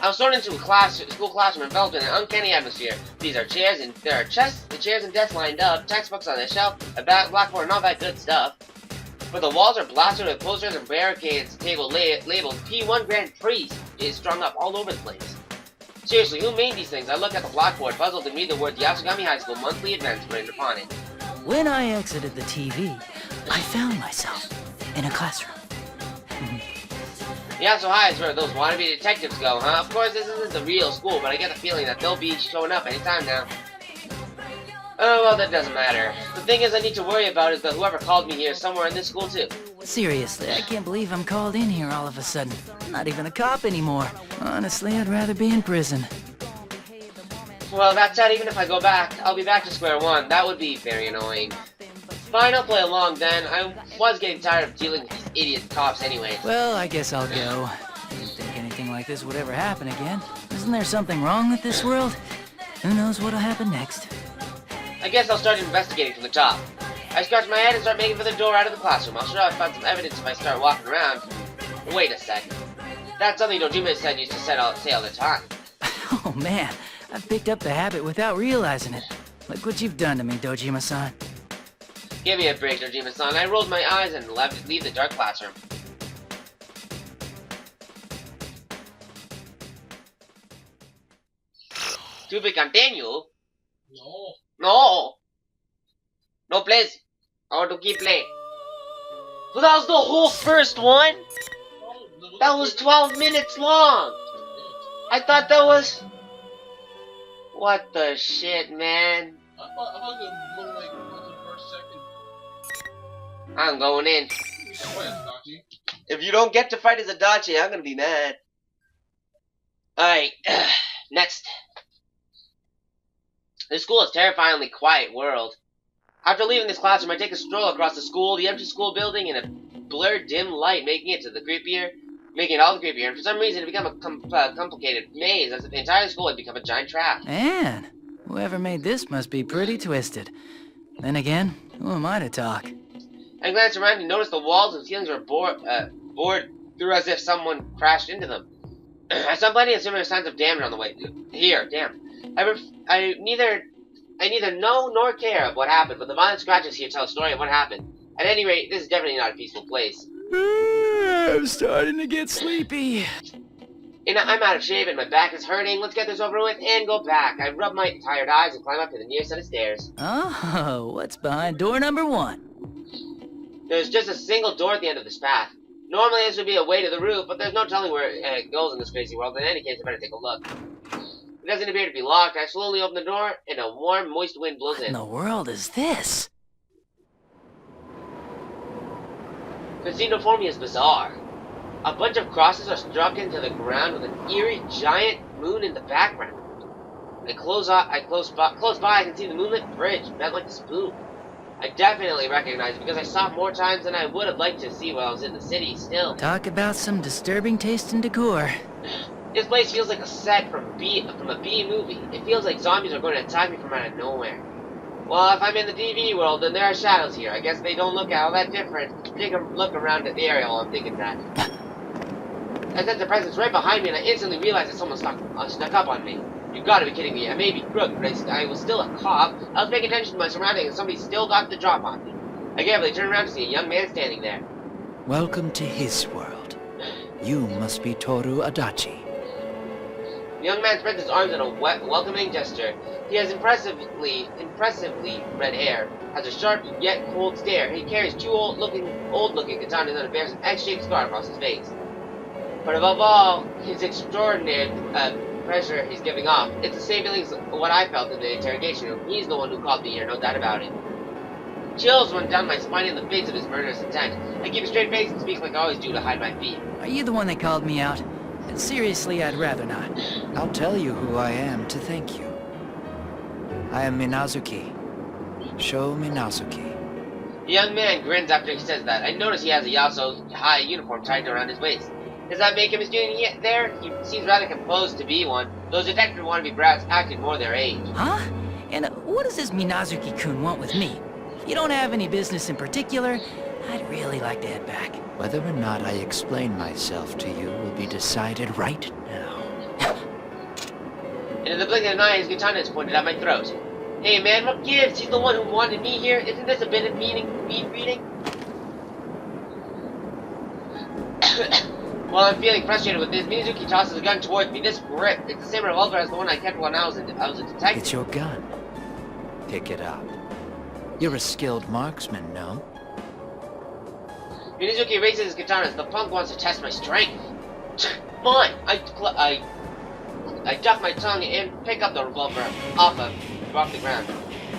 I was thrown into a school classroom enveloped in an uncanny atmosphere. These are chairs and there are chairs and desks lined up, textbooks on the shelf, a blackboard, and all that good stuff. But the walls are plastered with posters and barricades. Table labeled P1 Grand Prix is strung up all over the place. Seriously, who made these things? I look at the blackboard, puzzled, and read the word Yasugami High School monthly events written upon it. When I exited the TV, I found myself in a classroom. Yasu High is where those wannabe detectives go, huh? Of course, this isn't the real school, but I get the feeling that they'll be showing up anytime now. Oh, well, that doesn't matter. The thing is I need to worry about is that whoever called me here is somewhere in this school, too. Seriously, I can't believe I'm called in here all of a sudden. I'm not even a cop anymore. Honestly, I'd rather be in prison. Well, that said, even if I go back, I'll be back to square one. That would be very annoying. Fine, I'll play along then. I was getting tired of dealing with these idiot cops anyway. Well, I guess I'll go. Didn't think anything like this would ever happen again. Isn't there something wrong with this world? Who knows what'll happen next? I guess I'll start investigating from the top. I scratch my head and start making for the door out of the classroom. I'll sure I'll find some evidence if I start walking around. Wait a sec. That's something Dojima said used to say all the time. Oh man, I've picked up the habit without realizing it. Look what you've done to me, Dojima-san. Give me a break, Dojima-san. I rolled my eyes and leave the dark classroom. To be continued? No. No! No, please. I want to keep playing. But that was the whole first one? That was 12 minutes long! I thought that was... What the shit, man? I thought it was more like the first second. I'm going in. Go ahead, Adachi. If you don't get to fight as Adachi, I'm gonna be mad. Alright, next. This school is a terrifyingly quiet world. After leaving this classroom, I take a stroll across the school, the empty school building, and a blurred, dim light, making it all the creepier. And for some reason, it became a complicated maze, as if the entire school had become a giant trap. Man, whoever made this must be pretty twisted. Then again, who am I to talk? I glanced around and noticed the walls and ceilings were bored through as if someone crashed into them. I saw plenty of similar signs of damage on the way here. Damn. I neither know nor care of what happened, but the violent scratches here tell a story of what happened. At any rate, this is definitely not a peaceful place. I'm starting to get sleepy. I'm out of shape and my back is hurting. Let's get this over with and go back. I rub my tired eyes and climb up to the nearest set of stairs. Oh, what's behind door number 1? There's just a single door at the end of this path. Normally this would be a way to the roof, but there's no telling where it goes in this crazy world. In any case, I better take a look. It doesn't appear to be locked. I slowly open the door, and a warm, moist wind blows What in. in the world is this? Casino for me is bizarre. A bunch of crosses are struck into the ground with an eerie, giant moon in the background. Close by, I can see the moonlit bridge, bent like a spoon. I definitely recognize it because I saw it more times than I would have liked to see while I was in the city still. Talk about some disturbing taste in decor. This place feels like a set from a B movie. It feels like zombies are going to attack me from out of nowhere. Well, if I'm in the TV world, then there are shadows here. I guess they don't look all that different. Take a look around at the area while I'm thinking that. I sense a presence right behind me, and I instantly realize that someone snuck up on me. You gotta be kidding me. I may be crook, but I was still a cop. I was paying attention to my surroundings, and somebody still got the drop on me. I carefully turned around to see a young man standing there. Welcome to his world. You must be Toru Adachi. The young man spreads his arms in a welcoming gesture. He has impressively red hair, has a sharp yet cold stare. He carries two old-looking katanas and bears an X-shaped scar across his face. But above all, his extraordinary pressure he's giving off. It's the same feeling as what I felt in the interrogation room. He's the one who called me here, no doubt about it. Chills run down my spine in the face of his murderous intent. I keep a straight face and speak like I always do to hide my fear. Are you the one that called me out? Seriously, I'd rather not. I'll tell you who I am to thank you. I am Minazuki. Sho Minazuki. The young man grins after he says that. I notice he has a Yaso High uniform tied around his waist. Does that make him a student yet there? He seems rather composed to be one. Those detective wannabe brats acted more their age. Huh? And what does this Minazuki-kun want with me? If you don't have any business in particular, I'd really like to head back. Whether or not I explain myself to you will be decided right now. And in the blink of an eye, his katana is pointed at my throat. Hey man, what gives? He's the one who wanted me here. Isn't this a bit of mean reading? While I'm feeling frustrated with this, Mizuki tosses a gun towards me. This grip, it's the same revolver as the one I kept when I was a detective. It's your gun. Pick it up. You're a skilled marksman, no? Mizuki raises his katanas. The punk wants to test my strength. Fine. I duck my tongue and pick up the revolver off the ground.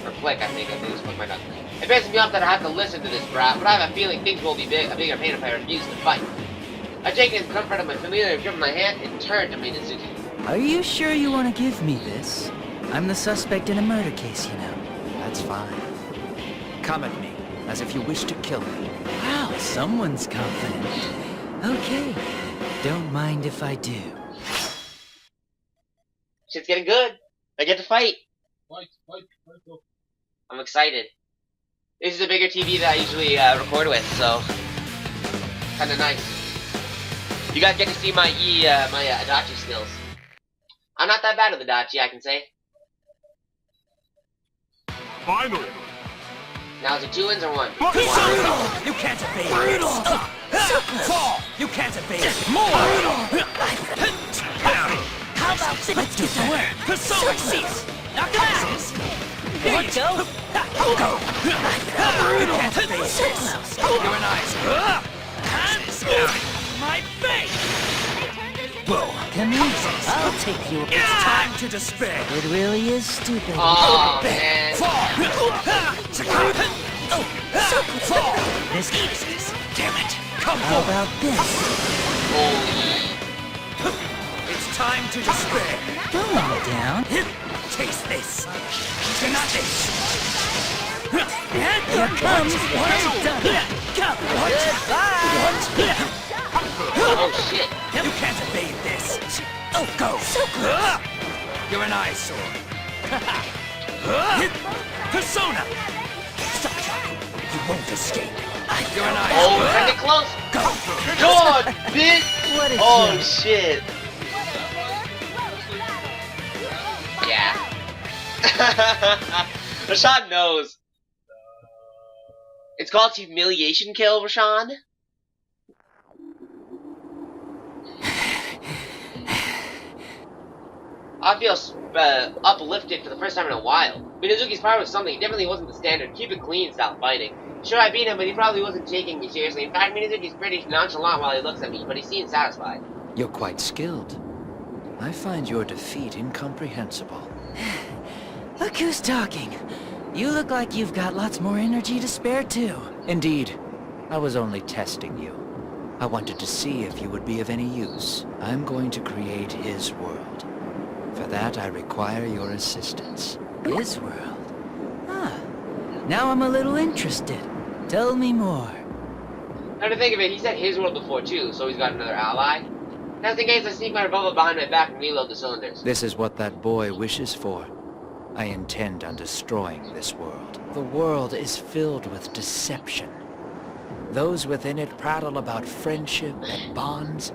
Or flick, I think it was flick my gun. It pisses me off that I have to listen to this brat, but I have a feeling things will be a bigger pain if I refuse to fight. I take in comfort of my familiar grip in my hand and turn to Mizuki. Are you sure you want to give me this? I'm the suspect in a murder case, you know. That's fine. Come at me, as if you wish to kill me. Wow, someone's confident. Okay, don't mind if I do. Shit's getting good. I get to fight. Fight. I'm excited. This is a bigger TV that I usually record with, so kind of nice. You guys get to see my Adachi skills. I'm not that bad at Adachi, I can say. Finally! Now is it 2 wins or 1? You can't evade it. Fall! You can't evade it. More! How about this? Let's get to work. Persona! Now come out! Here you go! Go! You can't evade it. You're an ice. My face! Whoa, come here. I'll take you. It's time to despair. It really is stupid. Oh, man. This eases. Damn it. How about this? Holy. It's time to despair. Don't let me down. Taste this. Not this. Here comes one done. Goodbye. Oh, shit. You can't evade this. Oh, go. So good. You're an eyesore. Persona. Stop. You won't escape. You're an eyesore. Oh, we're gonna get close. Go. God, bitch. What a Oh, joke. shit. Yeah. Rashawn knows. It's called humiliation kill, Rashawn. I feel uplifted for the first time in a while. Minazuki's power was something. It definitely wasn't the standard keep it clean style fighting. Sure, I beat him, but he probably wasn't taking me seriously. In fact, Minazuki's pretty nonchalant while he looks at me, but he seems satisfied. You're quite skilled. I find your defeat incomprehensible. Look who's talking. You look like you've got lots more energy to spare, too. Indeed. I was only testing you. I wanted to see if you would be of any use. I'm going to create his world. For that, I require your assistance. His world? Huh. Now I'm a little interested. Tell me more. Now to think of it, he said his world before too, so he's got another ally. Just in case I sneak my revolver behind my back and reload the cylinders. This is what that boy wishes for. I intend on destroying this world. The world is filled with deception. Those within it prattle about friendship and bonds,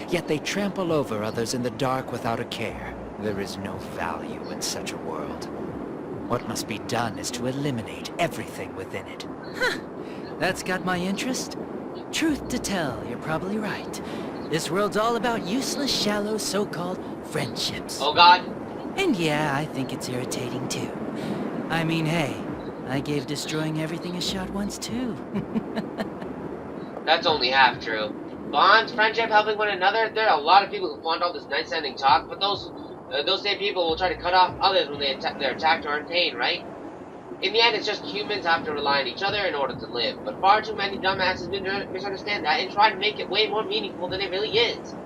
yet they trample over others in the dark without a care. There is no value in such a world. What must be done is to eliminate everything within it. Huh. That's got my interest. Truth to tell, you're probably right. This world's all about useless, shallow, so-called friendships. Oh god. And yeah, I think it's irritating too. I mean, hey, I gave destroying everything a shot once too. That's only half true. Bonds, friendship, helping one another, there are a lot of people who flaunt all this nice-sounding talk, but those same people will try to cut off others when they're attacked or in pain, right? In the end, it's just humans have to rely on each other in order to live, but far too many dumbasses misunderstand that and try to make it way more meaningful than it really is.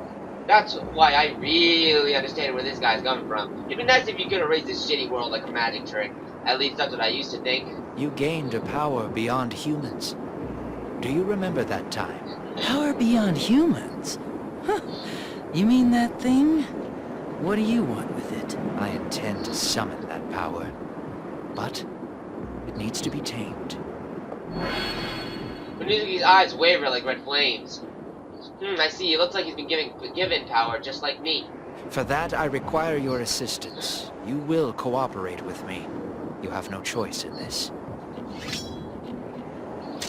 That's why I really understand where this guy's coming from. It'd be nice if you could erase this shitty world like a magic trick. At least that's what I used to think. You gained a power beyond humans. Do you remember that time? Power beyond humans? Huh. You mean that thing? What do you want with it? I intend to summon that power, but it needs to be tamed. Mizuki's eyes waver like red flames. I see. It looks like he's been given power just like me. For that, I require your assistance. You will cooperate with me. You have no choice in this.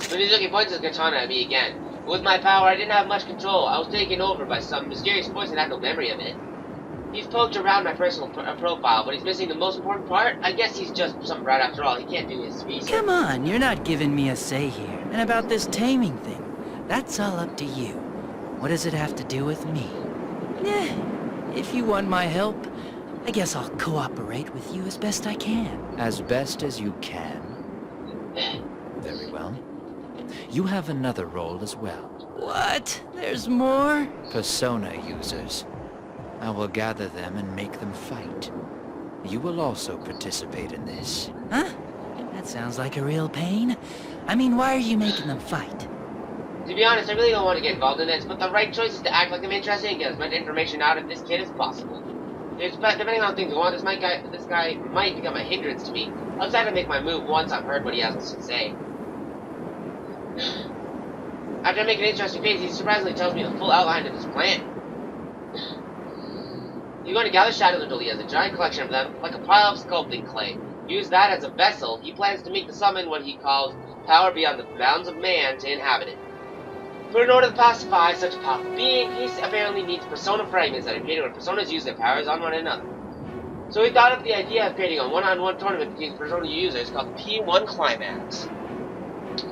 Mizuki points his katana at me again. With my power, I didn't have much control. I was taken over by some mysterious force and had no memory of it. He's poked around my personal profile, but he's missing the most important part. I guess he's just some brat after all. He can't do his research. Come on, you're not giving me a say here. And about this taming thing, that's all up to you. What does it have to do with me? If you want my help, I guess I'll cooperate with you as best I can. As best as you can. Very well. You have another role as well. What? There's more? Persona users. I will gather them and make them fight. You will also participate in this. Huh? That sounds like a real pain. I mean, why are you making them fight? To be honest, I really don't want to get involved in this, but the right choice is to act like I'm interested and get as much information out of this kid as possible. Depending on how things go on, this guy might become a hindrance to me. I'll decide to make my move once I've heard what he has to say. After I make an interesting face, he surprisingly tells me the full outline of his plan. He's going to gather shadows until he has a giant collection of them, like a pile of sculpting clay. Use that as a vessel. He plans to make the summon what he calls power beyond the bounds of man to inhabit it. But in order to pacify such a powerful being, he apparently needs persona fragments that are created when personas use their powers on one another. So he thought of the idea of creating a one-on-one tournament between persona users called P1 Climax.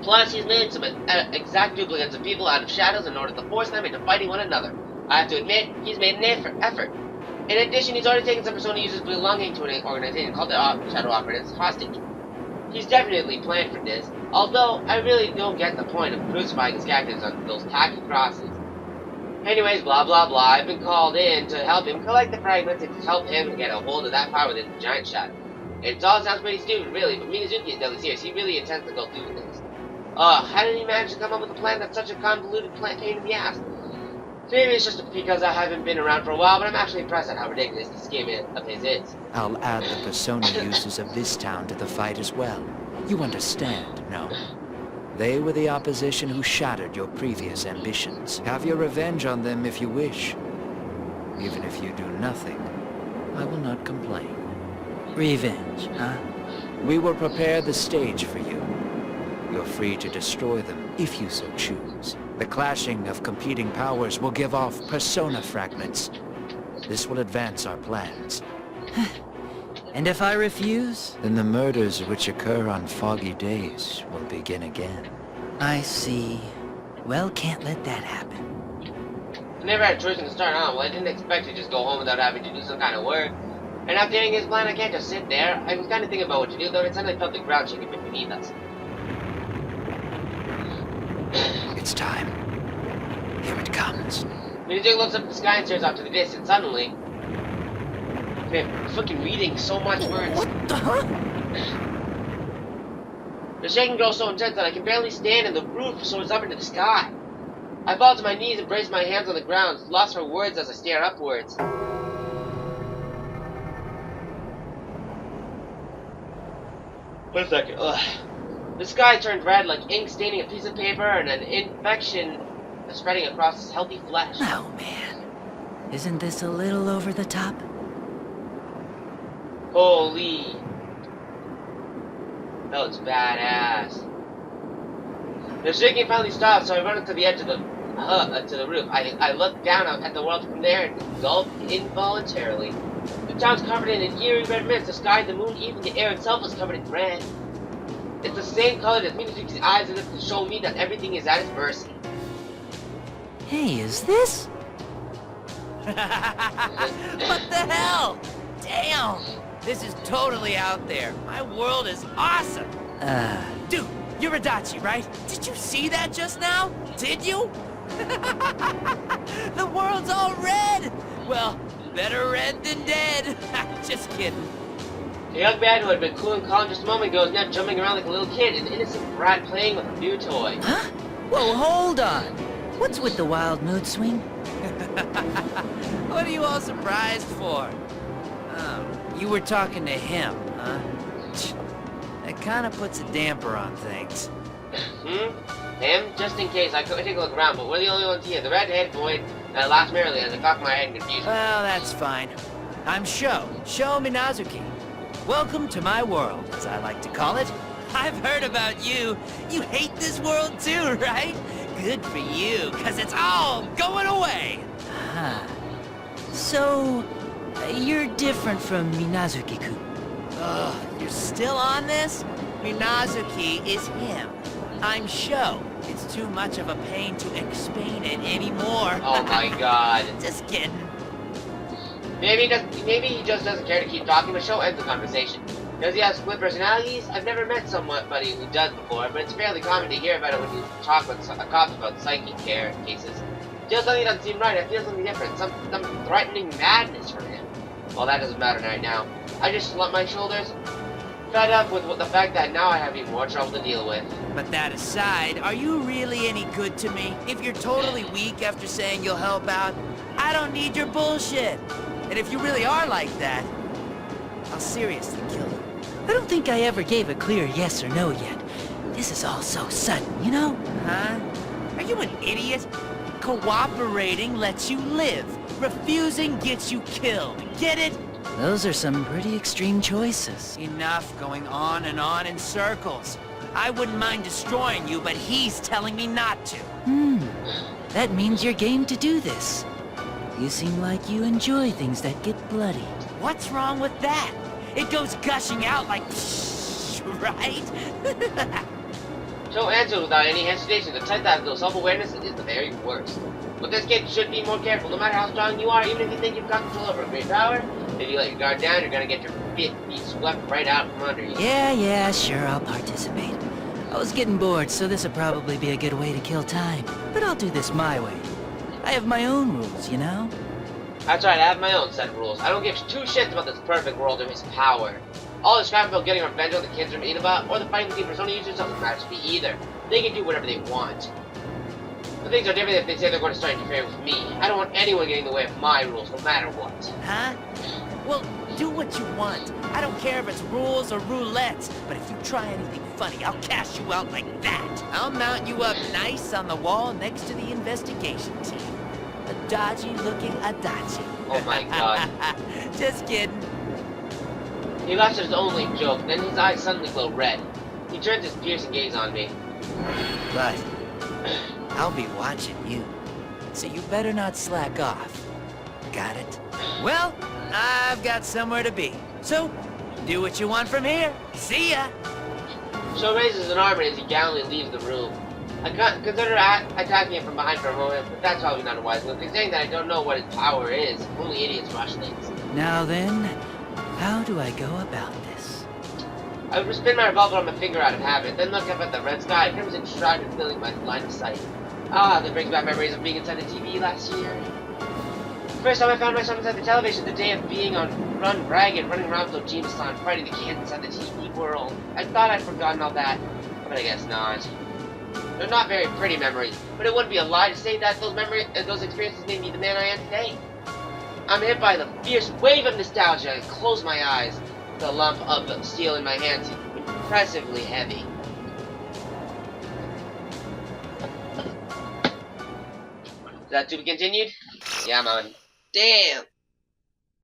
Plus, he's made some exact duplicates of people out of shadows in order to force them into fighting one another. I have to admit, he's made an effort. In addition, he's already taken some persona users belonging to an organization called the Shadow Operatives hostage. He's definitely planned for this, although I really don't get the point of crucifying his characters on those tacky crosses. Anyways, blah blah blah, I've been called in to help him collect the fragments and to help him get a hold of that power within the giant shadow. It all sounds pretty stupid, really, but Minazuki is deadly serious. He really intends to go through with this. How did he manage to come up with a plan that's such a convoluted pain in the ass? Maybe it's just because I haven't been around for a while, but I'm actually impressed at how ridiculous this scheme of his is. I'll add the persona users of this town to the fight as well. You understand, no? They were the opposition who shattered your previous ambitions. Have your revenge on them if you wish. Even if you do nothing, I will not complain. Revenge, huh? We will prepare the stage for you. You're free to destroy them if you so choose. The clashing of competing powers will give off persona fragments. This will advance our plans. And if I refuse? Then the murders which occur on foggy days will begin again. I see. Well, can't let that happen. I never had a choice in the start, huh? Well, I didn't expect to just go home without having to do some kind of work. And after hearing his plan, I can't just sit there. I was kind of thinking about what to do, though it suddenly felt the ground shaking beneath us. It's time. Here it comes. Minazuki looks up at the sky and stares off to the distance. Suddenly, man, I'm fucking reading so much words. What the huh? The shaking grows so intense that I can barely stand, and the roof soars up into the sky. I fall to my knees and brace my hands on the ground, lost for words as I stare upwards. Wait a second. Ugh. The sky turned red like ink staining a piece of paper, and an infection spreading across his healthy flesh. Oh, man. Isn't this a little over the top? Holy. That looks badass. The shaking finally stopped, so I run up to the edge of the roof. I look down at the world from there and gulp involuntarily. The town's covered in an eerie red mist. The sky, the moon, even the air itself is covered in red. It's the same color as Minazuki's eyes, as if to show me that everything is at its mercy. Hey, is this? What the hell? Damn! This is totally out there. My world is awesome! Dude, you're Adachi, right? Did you see that just now? Did you? The world's all red! Well, better red than dead. Just kidding. The young man who had been cool and calm just a moment ago is now jumping around like a little kid, an innocent brat playing with a new toy. Huh? Whoa, hold on. What's with the wild mood swing? What are you all surprised for? Oh, you were talking to him, huh? That kind of puts a damper on things. Him? Just in case, I could take a look around, but we're the only ones here. The red-haired boy laughed merrily as I cocked my head in confusion. Well, that's fine. I'm Sho Minazuki. Welcome to my world, as I like to call it. I've heard about you. You hate this world too, right? Good for you, because it's all going away. Huh. So, you're different from Minazuki-kun. Ugh, you're still on this? Minazuki is him. I'm Sho. It's too much of a pain to explain it anymore. Oh my god. Just kidding. Maybe he just doesn't care to keep talking, but Sho ends the conversation. Does he have split personalities? I've never met somebody who does before, but it's fairly common to hear about it when you talk with cops about psychic care cases. Still something doesn't seem right. I feel something different. Some threatening madness from him. Well, that doesn't matter right now. I just slump my shoulders, fed up with the fact that now I have even more trouble to deal with. But that aside, are you really any good to me? If you're totally weak after saying you'll help out, I don't need your bullshit. And if you really are like that, I'll seriously kill you. I don't think I ever gave a clear yes or no yet. This is all so sudden, you know? Huh? Are you an idiot? Cooperating lets you live. Refusing gets you killed. Get it? Those are some pretty extreme choices. Enough going on in circles. I wouldn't mind destroying you, but he's telling me not to. That means you're game to do this. You seem like you enjoy things that get bloody. What's wrong with that? It goes gushing out like right? Sho answered without any hesitation. The type that self-awareness is the very worst. But this kid should be more careful. No matter how strong you are, even if you think you've got control over a great power, if you let your guard down, you're gonna get your feet swept right out from under you. Yeah, sure, I'll participate. I was getting bored, so this would probably be a good way to kill time. But I'll do this my way. I have my own rules, you know? That's right, I have my own set of rules. I don't give two shits about this perfect world or his power. All this crap about getting revenge on the kids from Inaba, or the fighting between Persona users doesn't matter to me either. They can do whatever they want. But things are different if they say they're going to start interfering with me. I don't want anyone getting in the way of my rules, no matter what. Huh? Well, do what you want. I don't care if it's rules or roulettes, but if you try anything funny, I'll cash you out like that. I'll mount you up nice on the wall next to the investigation team. A dodgy-looking Adachi. Oh my god. Just kidding. He laughs at his own lame joke, then his eyes suddenly glow red. He turns his piercing gaze on me. But I'll be watching you, so you better not slack off. Got it? Well, I've got somewhere to be, so do what you want from here. See ya! Sho raises an arm as he gallantly leaves the room. I consider attacking him from behind for a moment, but that's probably not a wise move, considering that I don't know what his power is. Only idiots rush things. Now then, how do I go about this? I would spin my revolver on my finger out of habit, then look up at the red sky, crimson shrouded, filling my line of sight. Ah, that brings back memories of being inside the TV last year. First time I found myself inside the television, the day of being on Run Ragged, running around with Ojima-san, fighting the kids inside the TV world. I thought I'd forgotten all that, but I guess not. They're not very pretty memories, but it wouldn't be a lie to say that those experiences made me the man I am today. I'm hit by the fierce wave of nostalgia and close my eyes. The lump of steel in my hand seems impressively heavy. Is that to be continued? Yeah, man. Damn!